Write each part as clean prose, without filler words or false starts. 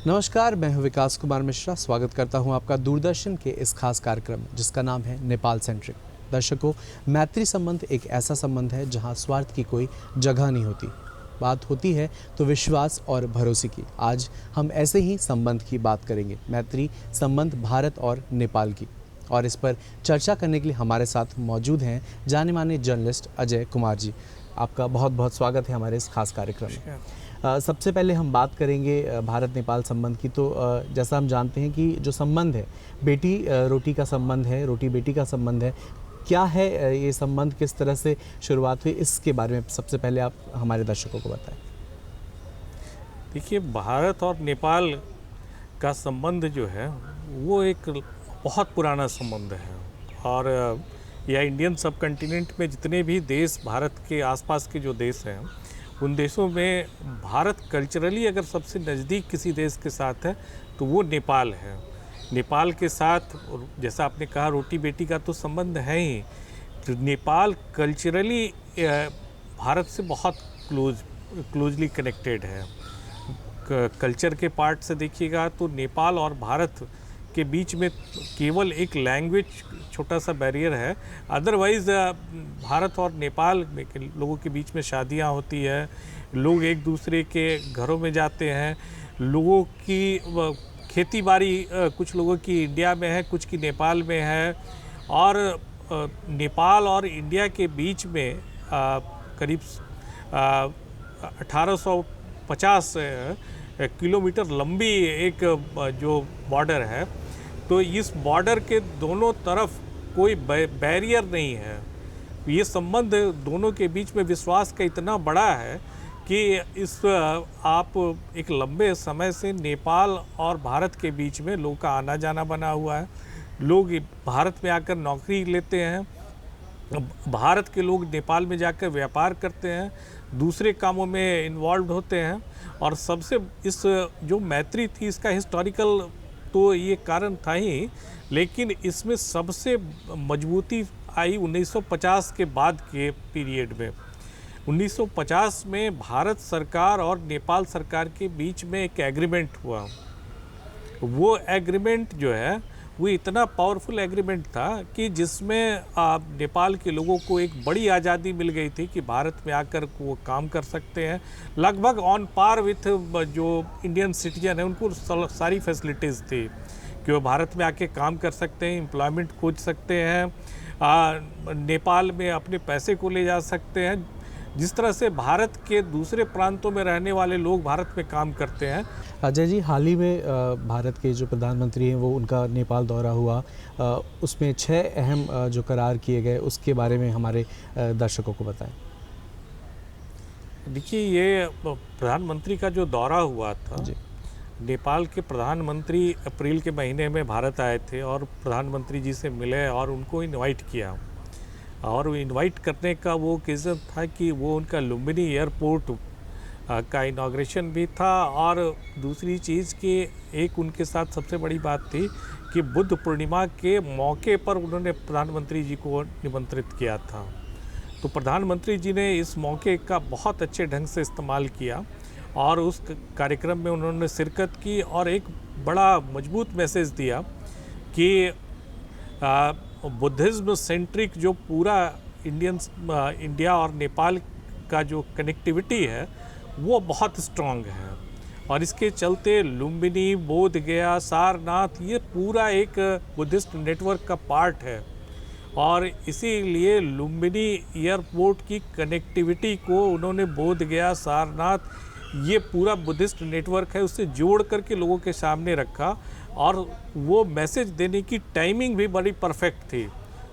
नमस्कार, मैं हूं विकास कुमार मिश्रा। स्वागत करता हूं आपका दूरदर्शन के इस खास कार्यक्रम जिसका नाम है नेपाल सेंट्रिक। दर्शकों, मैत्री संबंध एक ऐसा संबंध है जहां स्वार्थ की कोई जगह नहीं होती। बात होती है तो विश्वास और भरोसे की। आज हम ऐसे ही संबंध की बात करेंगे, मैत्री संबंध भारत और नेपाल की। और इस पर चर्चा करने के लिए हमारे साथ मौजूद हैं जाने माने जर्नलिस्ट अजय कुमार जी। आपका बहुत बहुत स्वागत है हमारे इस खास कार्यक्रम में। सबसे पहले हम बात करेंगे भारत नेपाल संबंध की। तो जैसा हम जानते हैं कि जो संबंध है, बेटी रोटी का संबंध है, रोटी बेटी का संबंध है। क्या है ये संबंध, किस तरह से शुरुआत हुई, इसके बारे में सबसे पहले आप हमारे दर्शकों को बताएं। देखिए, भारत और नेपाल का संबंध जो है वो एक बहुत पुराना संबंध है। और यह इंडियन सब कॉन्टिनेंट में जितने भी देश, भारत के आसपास के जो देश हैं, उन देशों में भारत कल्चरली अगर सबसे नज़दीक किसी देश के साथ है तो वो नेपाल है। नेपाल के साथ, जैसा आपने कहा, रोटी बेटी का तो संबंध है ही, तो नेपाल कल्चरली भारत से बहुत क्लोजली कनेक्टेड है। कल्चर के पार्ट से देखिएगा तो नेपाल और भारत के बीच में केवल एक लैंग्वेज छोटा सा बैरियर है। अदरवाइज़ भारत और नेपाल में लोगों के बीच में शादियां होती है, लोग एक दूसरे के घरों में जाते हैं, लोगों की खेती बाड़ी कुछ लोगों की इंडिया में है, कुछ की नेपाल में है। और नेपाल और इंडिया के बीच में करीब 1850 किलोमीटर लंबी एक जो बॉर्डर है। तो इस बॉर्डर के दोनों तरफ कोई बैरियर नहीं है। ये संबंध दोनों के बीच में विश्वास का इतना बड़ा है कि आप एक लंबे समय से नेपाल और भारत के बीच में लोगों का आना जाना बना हुआ है। लोग भारत में आकर नौकरी लेते हैं, भारत के लोग नेपाल में जाकर व्यापार करते हैं, दूसरे कामों में इन्वॉल्व होते हैं। और सबसे इस जो मैत्री थी, इसका हिस्टोरिकल तो ये कारण था ही, लेकिन इसमें सबसे मजबूती आई 1950 के बाद के पीरियड में। 1950 में भारत सरकार और नेपाल सरकार के बीच में एक एग्रीमेंट हुआ। वो एग्रीमेंट जो है वो इतना पावरफुल एग्रीमेंट था कि जिसमें नेपाल के लोगों को एक बड़ी आज़ादी मिल गई थी कि भारत में आकर वो काम कर सकते हैं, लगभग ऑन पार विथ जो इंडियन सिटीजन है। उनको सारी फैसिलिटीज़ थी कि वो भारत में आके काम कर सकते हैं, एम्प्लॉयमेंट खोज सकते हैं, नेपाल में अपने पैसे को ले जा सकते हैं, जिस तरह से भारत के दूसरे प्रांतों में रहने वाले लोग भारत में काम करते हैं। अजय जी, हाल ही में भारत के जो प्रधानमंत्री हैं वो उनका नेपाल दौरा हुआ, उसमें 6 अहम जो करार किए गए उसके बारे में हमारे दर्शकों को बताएं। देखिए, ये प्रधानमंत्री का जो दौरा हुआ था जी। नेपाल के प्रधानमंत्री अप्रैल के महीने में भारत आए थे और प्रधानमंत्री जी से मिले और उनको इनवाइट किया। और इनवाइट करने का वो ओकेज़न था कि वो उनका लुम्बिनी एयरपोर्ट का इनाग्रेशन भी था। और दूसरी चीज़ कि एक उनके साथ सबसे बड़ी बात थी कि बुद्ध पूर्णिमा के मौके पर उन्होंने प्रधानमंत्री जी को निमंत्रित किया था। तो प्रधानमंत्री जी ने इस मौके का बहुत अच्छे ढंग से इस्तेमाल किया और उस कार्यक्रम में उन्होंने शिरकत की और एक बड़ा मजबूत मैसेज दिया कि बुद्धिज़्म सेंट्रिक जो पूरा इंडिया और नेपाल का जो कनेक्टिविटी है वो बहुत स्ट्रॉन्ग है। और इसके चलते लुम्बिनी, बोध गया, सारनाथ, ये पूरा एक बुद्धिस्ट नेटवर्क का पार्ट है। और इसीलिए लुम्बिनी एयरपोर्ट की कनेक्टिविटी को उन्होंने बोध गया, सारनाथ, ये पूरा बुद्धिस्ट नेटवर्क है, उससे जोड़ करके लोगों के सामने रखा। और वो मैसेज देने की टाइमिंग भी बड़ी परफेक्ट थी।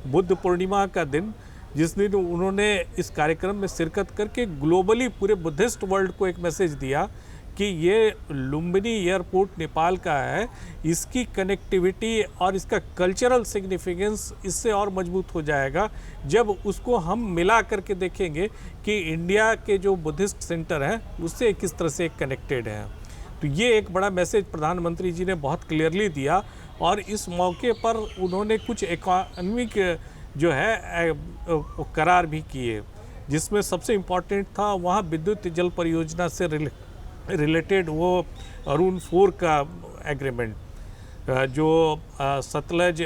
बुद्ध पूर्णिमा का दिन, जिस दिन उन्होंने इस कार्यक्रम में शिरकत करके ग्लोबली पूरे बुद्धिस्ट वर्ल्ड को एक मैसेज दिया कि ये लुम्बिनी एयरपोर्ट नेपाल का है, इसकी कनेक्टिविटी और इसका कल्चरल सिग्निफिकेंस इससे और मजबूत हो जाएगा जब उसको हम मिला करके देखेंगे कि इंडिया के जो बुद्धिस्ट सेंटर हैं उससे किस तरह से कनेक्टेड हैं। तो ये एक बड़ा मैसेज प्रधानमंत्री जी ने बहुत क्लियरली दिया। और इस मौके पर उन्होंने कुछ इकोनॉमिक जो है करार भी किए, जिसमें सबसे इम्पॉर्टेंट था वहाँ विद्युत जल परियोजना से रिलेटेड वो अरुण 4 का एग्रीमेंट, जो सतलज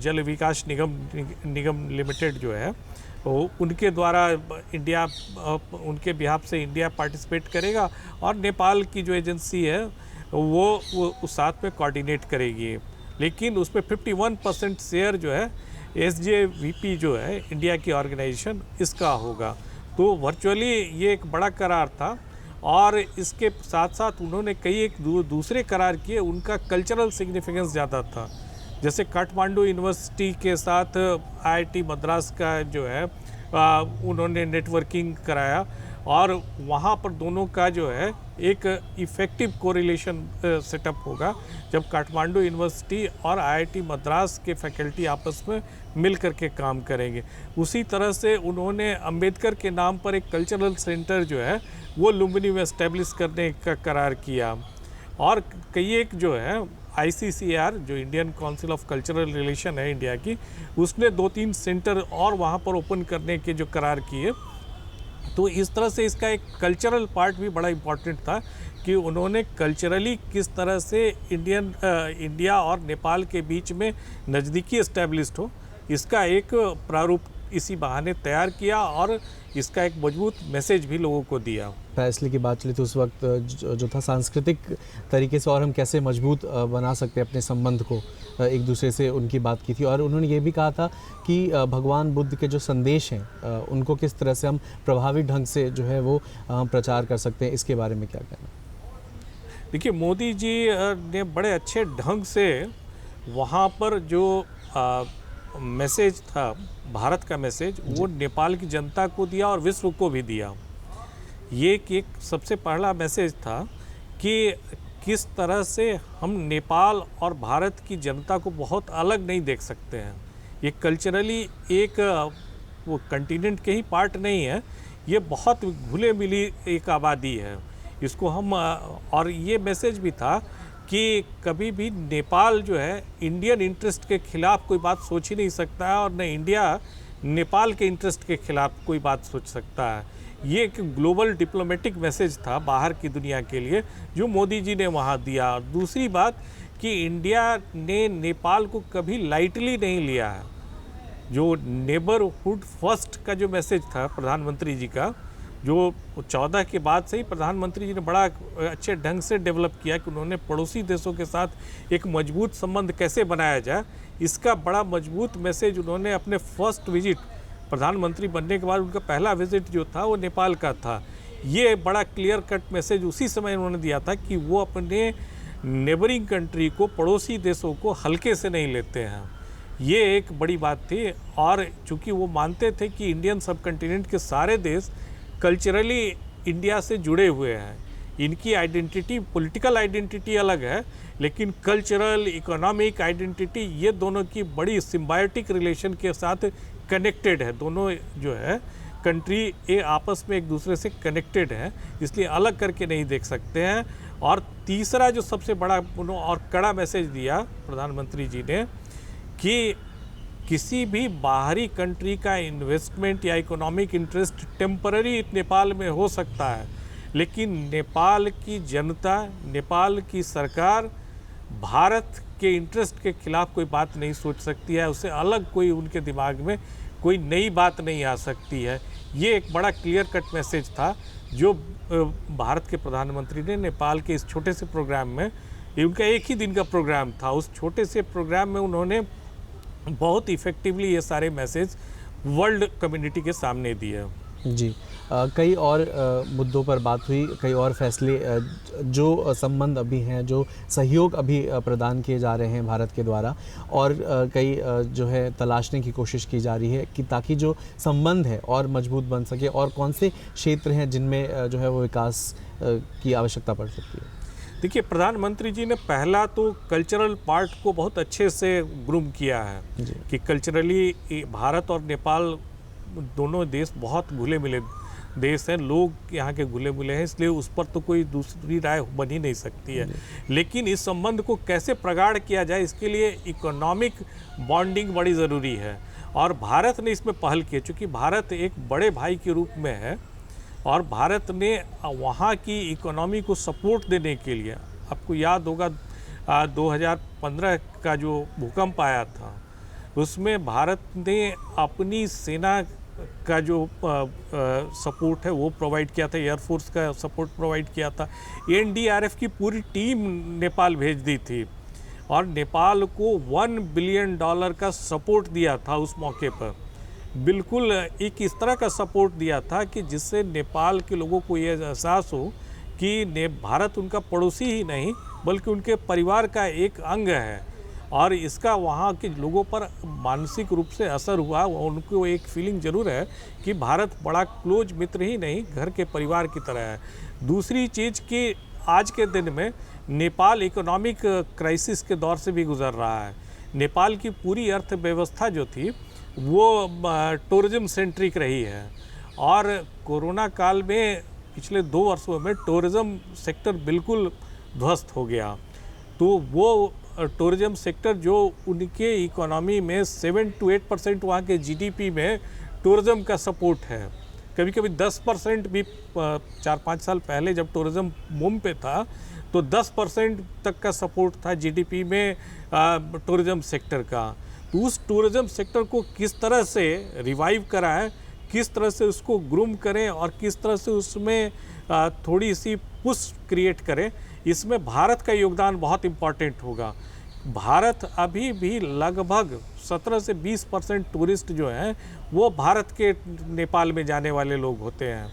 जल विकास निगम लिमिटेड जो है वो उनके द्वारा इंडिया, उनके बिहाफ से इंडिया पार्टिसिपेट करेगा और नेपाल की जो एजेंसी है वो उस साथ में कोऑर्डिनेट करेगी। लेकिन उसमें 51% शेयर जो है SJVP जो है इंडिया की ऑर्गेनाइजेशन, इसका होगा। तो वर्चुअली ये एक बड़ा करार था और इसके साथ साथ उन्होंने कई एक दूसरे करार किए, उनका कल्चरल सिग्निफिकेंस ज़्यादा था। जैसे काठमांडू यूनिवर्सिटी के साथ IIT मद्रास का जो है उन्होंने नेटवर्किंग कराया और वहाँ पर दोनों का जो है एक इफ़ेक्टिव कोरिलेशन सेटअप होगा जब काठमांडू यूनिवर्सिटी और IIT मद्रास के फैकल्टी आपस में मिल कर के काम करेंगे। उसी तरह से उन्होंने अंबेडकर के नाम पर एक कल्चरल सेंटर जो है वो लुम्बिनी में इस्टेब्लिश करने का करार किया और कई एक जो है ICCR जो Indian council of cultural relation है इंडिया की, उसने 2-3 सेंटर और वहाँ पर ओपन करने के जो करार किए। तो इस तरह से इसका एक कल्चरल पार्ट भी बड़ा इम्पॉर्टेंट था कि उन्होंने कल्चरली किस तरह से इंडिया और नेपाल के बीच में नज़दीकी इस्टेब्लिश्ड हो, इसका एक प्रारूप इसी बहाने तैयार किया और इसका एक मजबूत मैसेज भी लोगों को दिया। फैसले की बात चली तो उस वक्त जो था सांस्कृतिक तरीके से और हम कैसे मजबूत बना सकते हैं अपने संबंध को, एक दूसरे से उनकी बात की थी। और उन्होंने ये भी कहा था कि भगवान बुद्ध के जो संदेश हैं उनको किस तरह से हम प्रभावी ढंग से जो है वो प्रचार कर सकते हैं, इसके बारे में क्या कहना? देखिए, मोदी जी ने बड़े अच्छे ढंग से वहाँ पर जो मैसेज था, भारत का मैसेज, वो नेपाल की जनता को दिया और विश्व को भी दिया। ये एक सबसे पहला मैसेज था कि किस तरह से हम नेपाल और भारत की जनता को बहुत अलग नहीं देख सकते हैं। ये कल्चरली एक वो कंटिनेंट के ही पार्ट नहीं है, ये बहुत घुले मिली एक आबादी है। इसको हम और ये मैसेज भी था कि कभी भी नेपाल जो है इंडियन इंटरेस्ट के खिलाफ कोई बात सोच ही नहीं सकता है और न इंडिया नेपाल के इंटरेस्ट के खिलाफ कोई बात सोच सकता है। ये एक ग्लोबल डिप्लोमेटिक मैसेज था बाहर की दुनिया के लिए जो मोदी जी ने वहाँ दिया। दूसरी बात कि इंडिया ने नेपाल को कभी लाइटली नहीं लिया है। जो नेबरहुड फर्स्ट का जो मैसेज था प्रधानमंत्री जी का, जो 14 के बाद से ही प्रधानमंत्री जी ने बड़ा अच्छे ढंग से डेवलप किया कि उन्होंने पड़ोसी देशों के साथ एक मजबूत संबंध कैसे बनाया जाए, इसका बड़ा मजबूत मैसेज उन्होंने अपने फर्स्ट विजिट, प्रधानमंत्री बनने के बाद उनका पहला विजिट जो था वो नेपाल का था। ये बड़ा क्लियर कट मैसेज उसी समय उन्होंने दिया था कि वो अपने नेबरिंग कंट्री को, पड़ोसी देशों को हल्के से नहीं लेते हैं। ये एक बड़ी बात थी और चूँकि वो मानते थे कि इंडियन सब कंटिनेंट के सारे देश कल्चरली इंडिया से जुड़े हुए हैं, इनकी आइडेंटिटी, पॉलिटिकल आइडेंटिटी अलग है लेकिन कल्चरल, इकोनॉमिक आइडेंटिटी ये दोनों की बड़ी सिम्बायोटिक रिलेशन के साथ कनेक्टेड है। दोनों जो है कंट्री ये आपस में एक दूसरे से कनेक्टेड है, इसलिए अलग करके नहीं देख सकते हैं। और तीसरा जो सबसे बड़ा और कड़ा मैसेज दिया प्रधानमंत्री जी ने कि किसी भी बाहरी कंट्री का इन्वेस्टमेंट या इकोनॉमिक इंटरेस्ट टेम्पररी नेपाल में हो सकता है, लेकिन नेपाल की जनता, नेपाल की सरकार भारत के इंटरेस्ट के खिलाफ कोई बात नहीं सोच सकती है। उससे अलग कोई उनके दिमाग में कोई नई बात नहीं आ सकती है। ये एक बड़ा क्लियर कट मैसेज था जो भारत के प्रधानमंत्री ने नेपाल के इस छोटे से प्रोग्राम में, ये उनका एक ही दिन का प्रोग्राम था, उस छोटे से प्रोग्राम में उन्होंने बहुत इफ़ेक्टिवली ये सारे मैसेज वर्ल्ड कम्युनिटी के सामने दिए। जी, कई और मुद्दों पर बात हुई, कई और फैसले जो संबंध अभी हैं, जो सहयोग अभी प्रदान किए जा रहे हैं भारत के द्वारा, और कई जो है तलाशने की कोशिश की जा रही है कि ताकि जो संबंध है और मजबूत बन सके, और कौन से क्षेत्र हैं जिनमें जो है वो विकास की आवश्यकता पड़ सकती है। देखिए, प्रधानमंत्री जी ने पहला तो कल्चरल पार्ट को बहुत अच्छे से ग्रूम किया है कि कल्चरली भारत और नेपाल दोनों देश बहुत घुले मिले देश हैं, लोग यहाँ के घुले मिले हैं, इसलिए उस पर तो कोई दूसरी राय बन ही नहीं सकती है। लेकिन इस संबंध को कैसे प्रगाढ़ किया जाए, इसके लिए इकोनॉमिक बॉन्डिंग बड़ी ज़रूरी है और भारत ने इसमें पहल की। चूँकि भारत एक बड़े भाई के रूप में है और भारत ने वहाँ की इकोनॉमी को सपोर्ट देने के लिए, आपको याद होगा 2015 का जो भूकंप आया था उसमें भारत ने अपनी सेना का जो सपोर्ट है वो प्रोवाइड किया था, एयरफोर्स का सपोर्ट प्रोवाइड किया था, एनडीआरएफ की पूरी टीम नेपाल भेज दी थी और नेपाल को $1 बिलियन का सपोर्ट दिया था उस मौके पर। बिल्कुल एक इस तरह का सपोर्ट दिया था कि जिससे नेपाल के लोगों को ये एहसास हो कि भारत उनका पड़ोसी ही नहीं बल्कि उनके परिवार का एक अंग है और इसका वहाँ के लोगों पर मानसिक रूप से असर हुआ। उनको एक फीलिंग ज़रूर है कि भारत बड़ा क्लोज मित्र ही नहीं, घर के परिवार की तरह है। दूसरी चीज़ कि आज के दिन में नेपाल इकोनॉमिक क्राइसिस के दौर से भी गुज़र रहा है। नेपाल की पूरी अर्थव्यवस्था जो थी वो टूरिज्म सेंट्रिक रही है और कोरोना काल में पिछले 2 वर्षों में टूरिज्म सेक्टर बिल्कुल ध्वस्त हो गया। तो वो टूरिज्म सेक्टर जो उनके इकोनॉमी में 7 to 8% वहाँ के जीडीपी में टूरिज्म का सपोर्ट है, कभी कभी 10% भी। 4-5 साल पहले जब टूरिज्म बूम पे था तो 10% तक का सपोर्ट था जीडीपी में टूरिज्म सेक्टर का। तो उस टूरिज्म सेक्टर को किस तरह से रिवाइव कराएं, किस तरह से उसको ग्रूम करें और किस तरह से उसमें थोड़ी सी पुश क्रिएट करें, इसमें भारत का योगदान बहुत इम्पॉर्टेंट होगा। भारत अभी भी लगभग 17 से 20% टूरिस्ट जो हैं वो भारत के नेपाल में जाने वाले लोग होते हैं।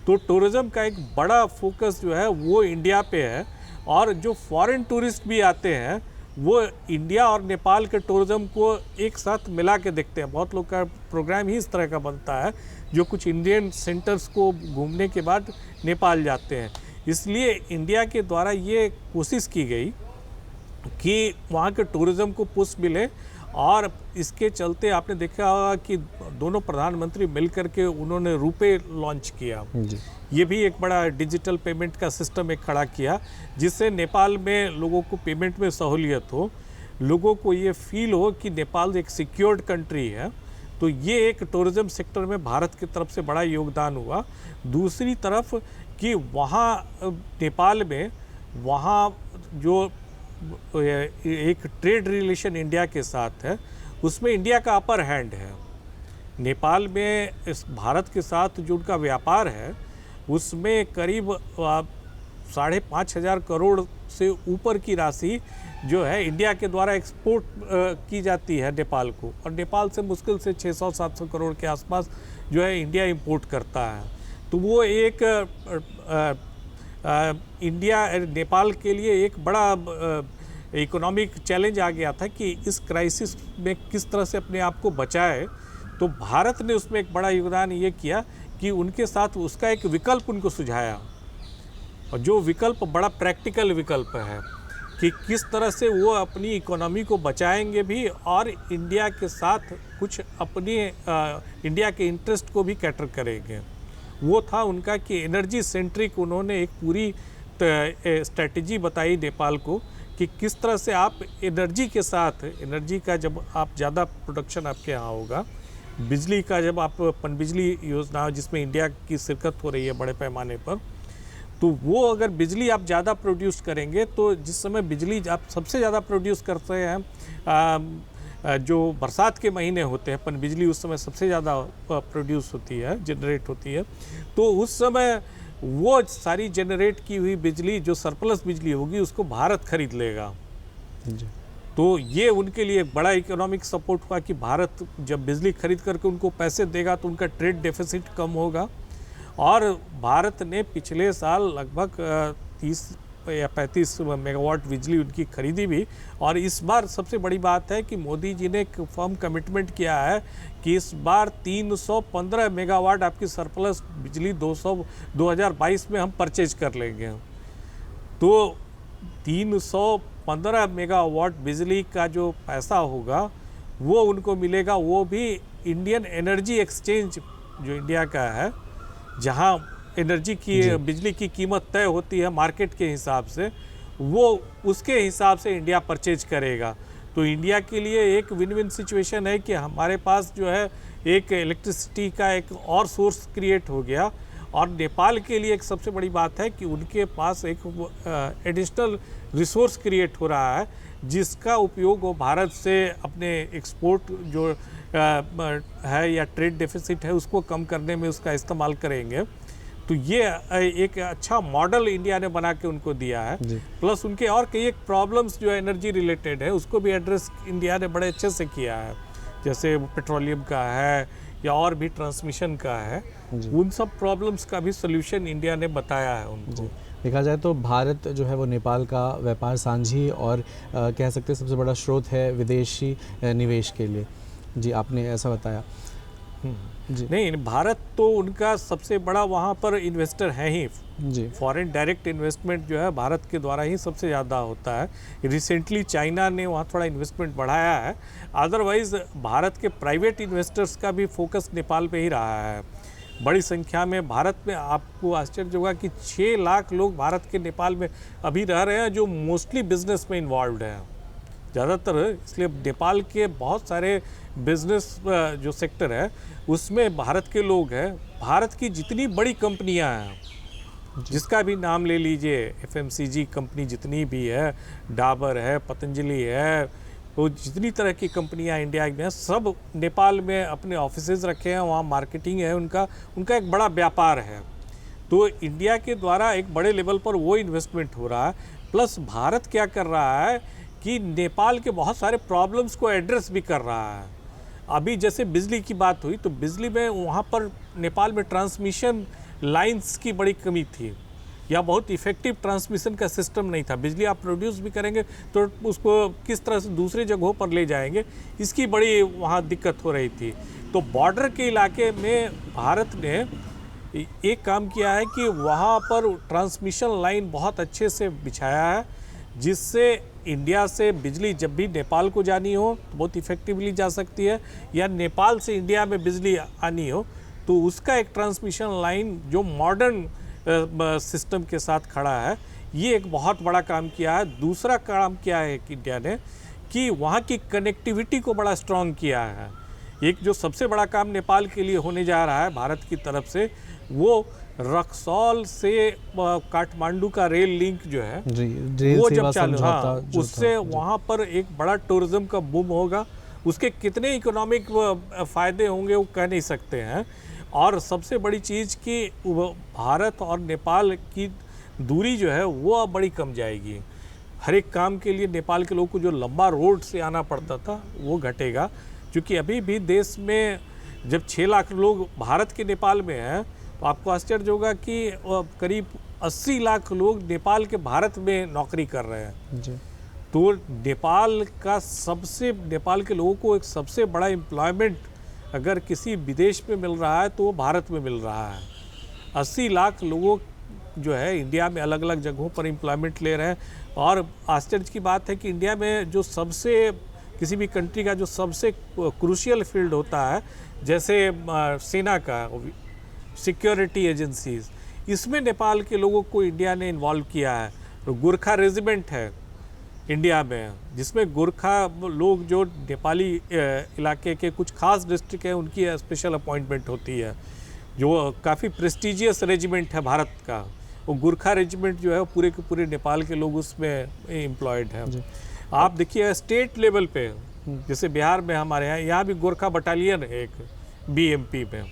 तो टूरिज़्म का एक बड़ा फोकस जो है वो इंडिया पे है और जो फॉरेन टूरिस्ट भी आते हैं वो इंडिया और नेपाल के टूरिज़्म को एक साथ मिला के देखते हैं। बहुत लोग का प्रोग्राम ही इस तरह का बनता है जो कुछ इंडियन सेंटर्स को घूमने के बाद नेपाल जाते हैं। इसलिए इंडिया के द्वारा ये कोशिश की गई कि वहाँ के टूरिज़्म को पुश मिले और इसके चलते आपने देखा होगा कि दोनों प्रधानमंत्री मिलकर के उन्होंने रुपे लॉन्च किया जी। ये भी एक बड़ा डिजिटल पेमेंट का सिस्टम एक खड़ा किया जिससे नेपाल में लोगों को पेमेंट में सहूलियत हो, लोगों को ये फील हो कि नेपाल एक सिक्योर्ड कंट्री है। तो ये एक टूरिज़्म सेक्टर में भारत की तरफ से बड़ा योगदान हुआ। दूसरी तरफ कि वहाँ नेपाल में वहाँ जो एक ट्रेड रिलेशन इंडिया के साथ है उसमें इंडिया का अपर हैंड है। नेपाल में इस भारत के साथ जो उनका व्यापार है उसमें करीब 5,500 करोड़ से ऊपर की राशि जो है इंडिया के द्वारा एक्सपोर्ट की जाती है नेपाल को, और नेपाल से मुश्किल से 600-700 करोड़ के आसपास जो है इंडिया इंपोर्ट करता है। तो वो एक इंडिया नेपाल के लिए एक बड़ा इकोनॉमिक चैलेंज आ गया था कि इस क्राइसिस में किस तरह से अपने आप को बचाए। तो भारत ने उसमें एक बड़ा योगदान ये किया कि उनके साथ उसका एक विकल्प उनको सुझाया, और जो विकल्प बड़ा प्रैक्टिकल विकल्प है कि किस तरह से वो अपनी इकोनॉमी को बचाएंगे भी और इंडिया के साथ कुछ अपनी इंडिया के इंटरेस्ट को भी कैटर करेंगे। वो था उनका कि एनर्जी सेंट्रिक उन्होंने एक पूरी स्ट्रेटजी बताई नेपाल को कि किस तरह से आप एनर्जी के साथ, एनर्जी का जब आप ज़्यादा प्रोडक्शन आपके यहाँ होगा, बिजली का जब आप पनबिजली योजना जिसमें इंडिया की शिरकत हो रही है बड़े पैमाने पर, तो वो अगर बिजली आप ज़्यादा प्रोड्यूस करेंगे तो जिस समय बिजली आप सबसे ज़्यादा प्रोड्यूस करते हैं जो बरसात के महीने होते हैं, पनबिजली उस समय सबसे ज़्यादा प्रोड्यूस होती है, जनरेट होती है। तो उस समय वो सारी जनरेट की हुई बिजली जो सरप्लस बिजली होगी उसको भारत खरीद लेगा जी। तो ये उनके लिए बड़ा इकोनॉमिक सपोर्ट हुआ कि भारत जब बिजली खरीद करके उनको पैसे देगा तो उनका ट्रेड डेफिसिट कम होगा। और भारत ने पिछले साल लगभग 30 या 35 मेगावाट बिजली उनकी खरीदी भी, और इस बार सबसे बड़ी बात है कि मोदी जी ने एक फर्म कमिटमेंट किया है कि इस बार 315 मेगावाट आपकी सरप्लस बिजली 2022 में हम परचेज कर लेंगे। तो 315 मेगावाट बिजली का जो पैसा होगा वो उनको मिलेगा, वो भी इंडियन एनर्जी एक्सचेंज जो इंडिया का है, जहां एनर्जी की बिजली की कीमत तय होती है मार्केट के हिसाब से, वो उसके हिसाब से इंडिया परचेज करेगा। तो इंडिया के लिए एक विन विन सिचुएशन है कि हमारे पास जो है एक इलेक्ट्रिसिटी का एक और सोर्स क्रिएट हो गया और नेपाल के लिए एक सबसे बड़ी बात है कि उनके पास एक एडिशनल रिसोर्स क्रिएट हो रहा है, जिसका उपयोग वो भारत से अपने एक्सपोर्ट जो है या ट्रेड डेफिसिट है उसको कम करने में उसका इस्तेमाल करेंगे। तो ये एक अच्छा मॉडल इंडिया ने बना के उनको दिया है। प्लस उनके और कई एक प्रॉब्लम्स जो एनर्जी रिलेटेड है उसको भी एड्रेस इंडिया ने बड़े अच्छे से किया है, जैसे पेट्रोलियम का है या और भी ट्रांसमिशन का है। उन सब प्रॉब्लम्स का भी सोल्यूशन इंडिया ने बताया है उनको। देखा जाए तो भारत जो है वो नेपाल का व्यापार साझी और कह सकते हैं सबसे बड़ा स्रोत है विदेशी निवेश के लिए। जी, आपने ऐसा बताया। जी नहीं, भारत तो उनका सबसे बड़ा वहाँ पर इन्वेस्टर है ही। जी, फॉरेन डायरेक्ट इन्वेस्टमेंट जो है भारत के द्वारा ही सबसे ज़्यादा होता है। रिसेंटली चाइना ने वहाँ थोड़ा इन्वेस्टमेंट बढ़ाया है, अदरवाइज़ भारत के प्राइवेट इन्वेस्टर्स का भी फोकस नेपाल पे ही रहा है। बड़ी संख्या में भारत में, आपको आश्चर्य होगा कि 6 लाख लोग भारत के नेपाल में अभी रह रहे हैं, जो मोस्टली बिजनेस में इन्वॉल्व हैं ज़्यादातर। इसलिए नेपाल के बहुत सारे बिजनेस जो सेक्टर है उसमें भारत के लोग हैं। भारत की जितनी बड़ी कंपनियां हैं, जिसका भी नाम ले लीजिए, FMCG कंपनी जितनी भी है, डाबर है, पतंजलि है, वो जितनी तरह की कंपनियां इंडिया में हैं, सब नेपाल में अपने ऑफिसेज रखे हैं, वहाँ मार्केटिंग है उनका एक बड़ा व्यापार है। तो इंडिया के द्वारा एक बड़े लेवल पर वो इन्वेस्टमेंट हो रहा है। प्लस भारत क्या कर रहा है कि नेपाल के बहुत सारे प्रॉब्लम्स को एड्रेस भी कर रहा है। अभी जैसे बिजली की बात हुई, तो बिजली में वहाँ पर नेपाल में ट्रांसमिशन लाइंस की बड़ी कमी थी, या बहुत इफ़ेक्टिव ट्रांसमिशन का सिस्टम नहीं था। बिजली आप प्रोड्यूस भी करेंगे तो उसको किस तरह से दूसरी जगहों पर ले जाएंगे, इसकी बड़ी वहाँ दिक्कत हो रही थी। तो बॉर्डर के इलाके में भारत ने एक काम किया है कि वहाँ पर ट्रांसमिशन लाइन बहुत अच्छे से बिछाया है, जिससे इंडिया से बिजली जब भी नेपाल को जानी हो तो बहुत इफ़ेक्टिवली जा सकती है, या नेपाल से इंडिया में बिजली आनी हो तो उसका एक ट्रांसमिशन लाइन जो मॉडर्न सिस्टम के साथ खड़ा है, ये एक बहुत बड़ा काम किया है। दूसरा काम किया है कि इंडिया ने कि वहाँ की कनेक्टिविटी को बड़ा स्ट्रॉन्ग किया है। एक जो सबसे बड़ा काम नेपाल के लिए होने जा रहा है भारत की तरफ से, वो रक्सौल से काठमांडू का रेल लिंक जो है रेल वो सेवा जब चालू, हाँ, जो उससे वहाँ पर एक बड़ा टूरिज्म का बूम होगा। उसके कितने इकोनॉमिक फ़ायदे होंगे वो कह नहीं सकते हैं। और सबसे बड़ी चीज़ कि भारत और नेपाल की दूरी जो है वो अब बड़ी कम जाएगी। हर एक काम के लिए नेपाल के लोगों को जो लंबा रोड से आना पड़ता था वो घटेगा, क्योंकि अभी भी देश में जब 6 लाख लोग भारत के नेपाल में हैं तो आपको आश्चर्य होगा कि करीब 80 लाख लोग नेपाल के भारत में नौकरी कर रहे हैं। जी। तो नेपाल के लोगों को एक सबसे बड़ा एम्प्लॉयमेंट अगर किसी विदेश में मिल रहा है तो वो भारत में मिल रहा है। 80 लाख लोगों जो है इंडिया में अलग अलग जगहों पर एम्प्लॉयमेंट ले रहे हैं। और आश्चर्य की बात है कि इंडिया में जो सबसे, किसी भी कंट्री का जो सबसे क्रूशियल फील्ड होता है, जैसे सेना का, सिक्योरिटी एजेंसीज, इसमें नेपाल के लोगों को इंडिया ने इन्वॉल्व किया है। तो गोरखा रेजिमेंट है इंडिया में, जिसमें गोरखा लोग जो नेपाली इलाके के कुछ खास डिस्ट्रिक्ट हैं उनकी स्पेशल अपॉइंटमेंट होती है, जो काफ़ी प्रेस्टिजियस रेजिमेंट है भारत का। वो गोरखा रेजिमेंट जो है पूरे के पूरे नेपाल के लोग उसमें एम्प्लॉयड हैं। आप देखिए स्टेट लेवल पे, जैसे बिहार में हमारे यहाँ भी गोरखा बटालियन है एक BMP में।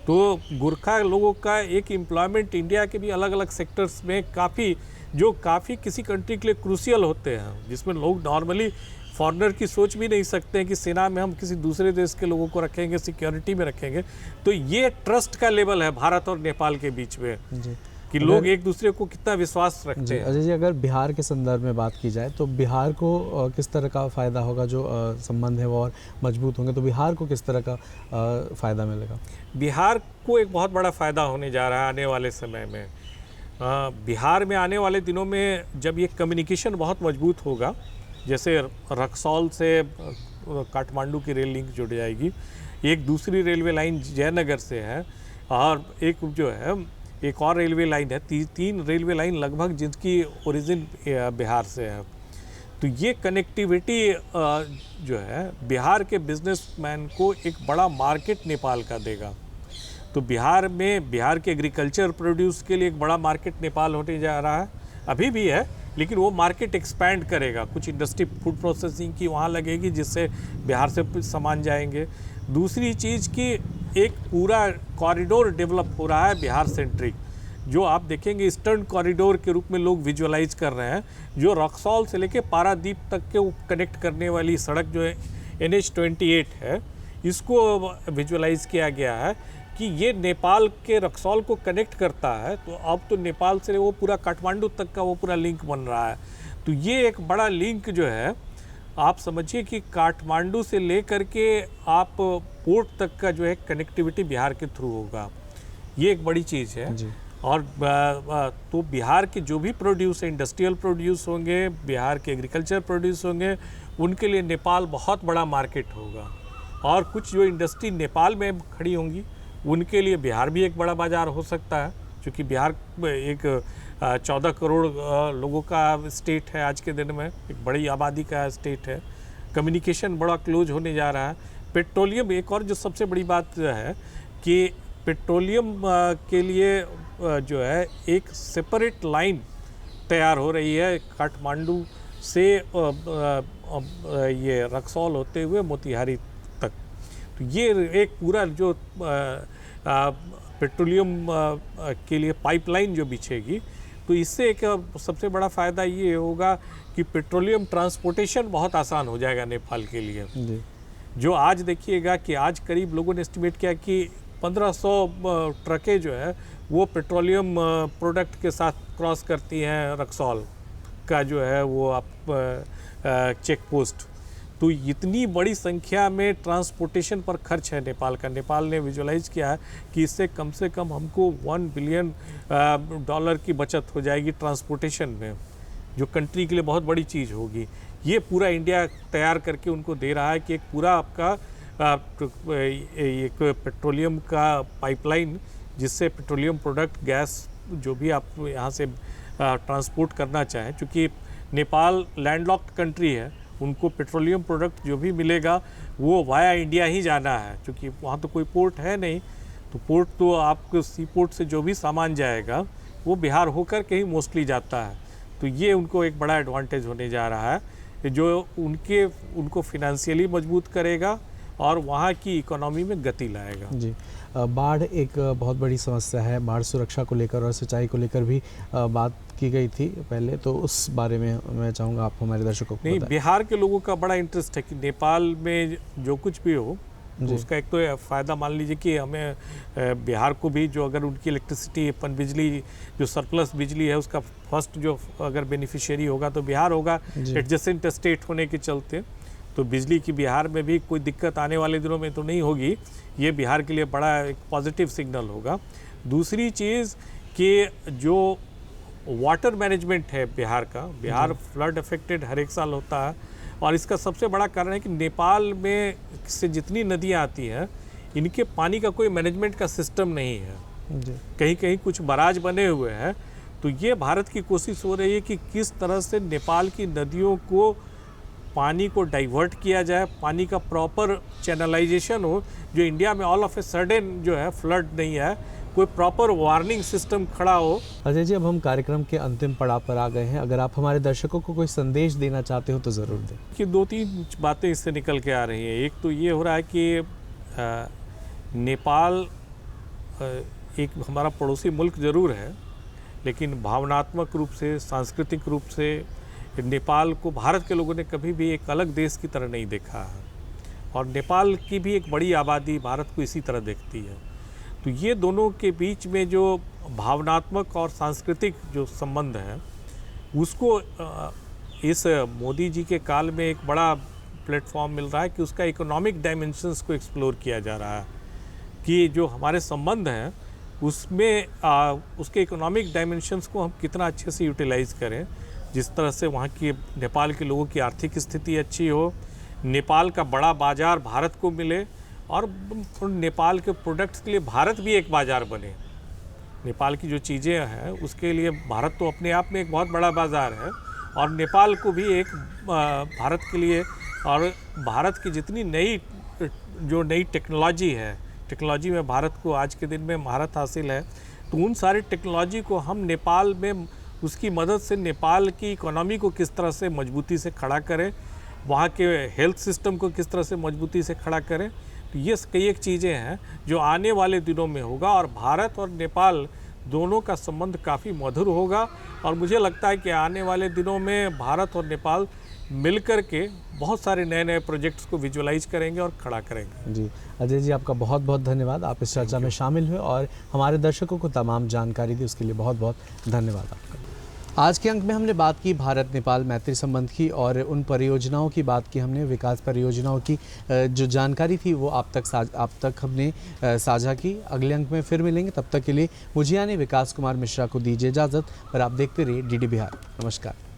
तो गोरखा लोगों का एक एम्प्लॉयमेंट इंडिया के भी अलग अलग सेक्टर्स में काफ़ी किसी कंट्री के लिए क्रूशियल होते हैं, जिसमें लोग नॉर्मली फॉरेनर की सोच भी नहीं सकते हैं कि सेना में हम किसी दूसरे देश के लोगों को रखेंगे, सिक्योरिटी में रखेंगे। तो ये ट्रस्ट का लेवल है भारत और नेपाल के बीच में जी। कि लोग एक दूसरे को कितना विश्वास रखते हैं। अजय जी, अगर बिहार के संदर्भ में बात की जाए तो बिहार को किस तरह का फ़ायदा होगा? जो संबंध है वो और मजबूत होंगे तो बिहार को किस तरह का फ़ायदा मिलेगा? बिहार को एक बहुत बड़ा फ़ायदा होने जा रहा है आने वाले समय में। बिहार में आने वाले दिनों में जब ये कम्युनिकेशन बहुत मजबूत होगा, जैसे रक्सौल से काठमांडू की रेल लिंक जुड़ जाएगी, एक दूसरी रेलवे लाइन जयनगर से है, और एक जो है एक और रेलवे लाइन है, 3 रेलवे लाइन लगभग जिनकी ओरिजिन बिहार से है। तो ये कनेक्टिविटी जो है बिहार के बिजनेसमैन को एक बड़ा मार्केट नेपाल का देगा। तो बिहार के एग्रीकल्चर प्रोड्यूस के लिए एक बड़ा मार्केट नेपाल होने जा रहा है, अभी भी है, लेकिन वो मार्केट एक्सपैंड करेगा। कुछ इंडस्ट्री फूड प्रोसेसिंग की वहाँ लगेगी जिससे बिहार से सामान जाएंगे। दूसरी चीज़ कि एक पूरा कॉरिडोर डेवलप हो रहा है बिहार सेंट्रिक, जो आप देखेंगे ईस्टर्न कॉरिडोर के रूप में लोग विजुअलाइज कर रहे हैं, जो रक्सौल से लेके पारादीप तक के कनेक्ट करने वाली सड़क जो है NH-28 है, इसको विजुअलाइज किया गया है कि ये नेपाल के रक्सौल को कनेक्ट करता है। तो अब तो नेपाल से वो पूरा काठमांडू तक का वो पूरा लिंक बन रहा है। तो ये एक बड़ा लिंक जो है, आप समझिए कि काठमांडू से लेकर के आप पोर्ट तक का जो है कनेक्टिविटी बिहार के थ्रू होगा। ये एक बड़ी चीज़ है जी। और तो बिहार के जो भी प्रोड्यूस है, इंडस्ट्रियल प्रोड्यूस होंगे, बिहार के एग्रीकल्चर प्रोड्यूस होंगे, उनके लिए नेपाल बहुत बड़ा मार्केट होगा। और कुछ जो इंडस्ट्री नेपाल में खड़ी होंगी उनके लिए बिहार भी एक बड़ा बाज़ार हो सकता है, क्योंकि बिहार एक 14 करोड़ लोगों का स्टेट है आज के दिन में, एक बड़ी आबादी का स्टेट है। कम्युनिकेशन बड़ा क्लोज होने जा रहा है। पेट्रोलियम, एक और जो सबसे बड़ी बात है कि पेट्रोलियम के लिए जो है एक सेपरेट लाइन तैयार हो रही है काठमांडू से ये रक्सौल होते हुए मोतिहारी तक। तो ये एक पूरा जो पेट्रोलियम के लिए पाइपलाइन जो बिछेगी, तो इससे एक सबसे बड़ा फ़ायदा ये होगा कि पेट्रोलियम ट्रांसपोर्टेशन बहुत आसान हो जाएगा नेपाल के लिए। जी। जो आज देखिएगा कि आज करीब लोगों ने एस्टिमेट किया कि 1500 ट्रकें जो है वो पेट्रोलियम प्रोडक्ट के साथ क्रॉस करती हैं रक्सौल का जो है वो आप चेक पोस्ट। तो इतनी बड़ी संख्या में ट्रांसपोर्टेशन पर खर्च है नेपाल का। नेपाल ने विजुअलाइज किया है कि इससे कम से कम हमको $1 बिलियन की बचत हो जाएगी ट्रांसपोर्टेशन में, जो कंट्री के लिए बहुत बड़ी चीज़ होगी। ये पूरा इंडिया तैयार करके उनको दे रहा है कि एक पूरा आपका एक पेट्रोलियम का पाइपलाइन, जिससे पेट्रोलियम प्रोडक्ट, गैस जो भी आप यहाँ से ट्रांसपोर्ट करना चाहें, क्योंकि नेपाल लैंडलॉक्ड कंट्री है, उनको पेट्रोलियम प्रोडक्ट जो भी मिलेगा वो वाया इंडिया ही जाना है, क्योंकि वहाँ तो कोई पोर्ट है नहीं। तो पोर्ट तो आपको सी पोर्ट से जो भी सामान जाएगा वो बिहार होकर के ही मोस्टली जाता है। तो ये उनको एक बड़ा एडवांटेज होने जा रहा है, जो उनको फिनेंशियली मजबूत करेगा और वहाँ की इकोनॉमी में गति लाएगा। जी। बाढ़ एक बहुत बड़ी समस्या है। बाढ़ सुरक्षा को लेकर और सिंचाई को लेकर भी बात की गई थी पहले, तो उस बारे में मैं चाहूँगा आप हमारे दर्शकों को नहीं, बताएं। बिहार के लोगों का बड़ा इंटरेस्ट है कि नेपाल में जो कुछ भी हो, तो उसका एक तो फ़ायदा मान लीजिए कि हमें बिहार को भी जो अगर उनकी इलेक्ट्रिसिटी, अपन बिजली जो सरप्लस बिजली है उसका फर्स्ट जो अगर बेनिफिशियरी होगा तो बिहार होगा, एडजेसेंट स्टेट होने के चलते। तो बिजली की बिहार में भी कोई दिक्कत आने वाले दिनों में तो नहीं होगी। ये बिहार के लिए बड़ा एक पॉजिटिव सिग्नल होगा। दूसरी चीज़ कि जो वाटर मैनेजमेंट है बिहार का, बिहार फ्लड अफेक्टेड हर एक साल होता है, और इसका सबसे बड़ा कारण है कि नेपाल में से जितनी नदियाँ आती हैं, इनके पानी का कोई मैनेजमेंट का सिस्टम नहीं है। कहीं कहीं कुछ बराज बने हुए हैं। तो ये भारत की कोशिश हो रही है कि किस तरह से नेपाल की नदियों को पानी को डाइवर्ट किया जाए, पानी का प्रॉपर चैनलाइजेशन हो, जो इंडिया में ऑल ऑफ ए सडन जो है फ्लड नहीं है, कोई प्रॉपर वार्निंग सिस्टम खड़ा हो। अजय जी, अब हम कार्यक्रम के अंतिम पड़ाव पर आ गए हैं। अगर आप हमारे दर्शकों को कोई संदेश देना चाहते हो तो ज़रूर दें। कि 2-3 बातें इससे निकल के आ रही हैं। एक तो ये हो रहा है कि नेपाल एक हमारा पड़ोसी मुल्क ज़रूर है, लेकिन भावनात्मक रूप से, सांस्कृतिक रूप से नेपाल को भारत के लोगों ने कभी भी एक अलग देश की तरह नहीं देखा है, और नेपाल की भी एक बड़ी आबादी भारत को इसी तरह देखती है। तो ये दोनों के बीच में जो भावनात्मक और सांस्कृतिक जो संबंध है, उसको इस मोदी जी के काल में एक बड़ा प्लेटफॉर्म मिल रहा है कि उसका इकोनॉमिक डायमेंशंस को एक्सप्लोर किया जा रहा है, कि जो हमारे संबंध हैं उसमें उसके इकोनॉमिक डायमेंशंस को हम कितना अच्छे से यूटिलाइज़ करें, जिस तरह से वहाँ की नेपाल के लोगों की आर्थिक स्थिति अच्छी हो, नेपाल का बड़ा बाज़ार भारत को मिले, और नेपाल के प्रोडक्ट्स के लिए भारत भी एक बाज़ार बने। नेपाल की जो चीज़ें हैं उसके लिए भारत तो अपने आप में एक बहुत बड़ा बाज़ार है, और नेपाल को भी एक भारत के लिए, और भारत की जितनी नई टेक्नोलॉजी है, टेक्नोलॉजी में भारत को आज के दिन में महारत हासिल है, तो उन सारी टेक्नोलॉजी को हम नेपाल में उसकी मदद से नेपाल की इकोनॉमी को किस तरह से मजबूती से खड़ा करें, वहाँ के हेल्थ सिस्टम को किस तरह से मजबूती से खड़ा करें। तो ये कई एक चीज़ें हैं जो आने वाले दिनों में होगा और भारत और नेपाल दोनों का संबंध काफ़ी मधुर होगा। और मुझे लगता है कि आने वाले दिनों में भारत और नेपाल मिलकर के बहुत सारे नए नए प्रोजेक्ट्स को विजुअलाइज करेंगे और खड़ा करेंगे। जी अजय जी, आपका बहुत बहुत धन्यवाद। आप इस चर्चा में शामिल हुए और हमारे दर्शकों को तमाम जानकारी दी, उसके लिए बहुत बहुत धन्यवाद आपका। आज के अंक में हमने बात की भारत नेपाल मैत्री संबंध की और उन परियोजनाओं की बात की हमने, विकास परियोजनाओं की जो जानकारी थी वो आप तक हमने साझा की। अगले अंक में फिर मिलेंगे, तब तक के लिए मुझे यानी विकास कुमार मिश्रा को दीजिए इजाज़त। पर आप देखते रहिए DD बिहार। नमस्कार।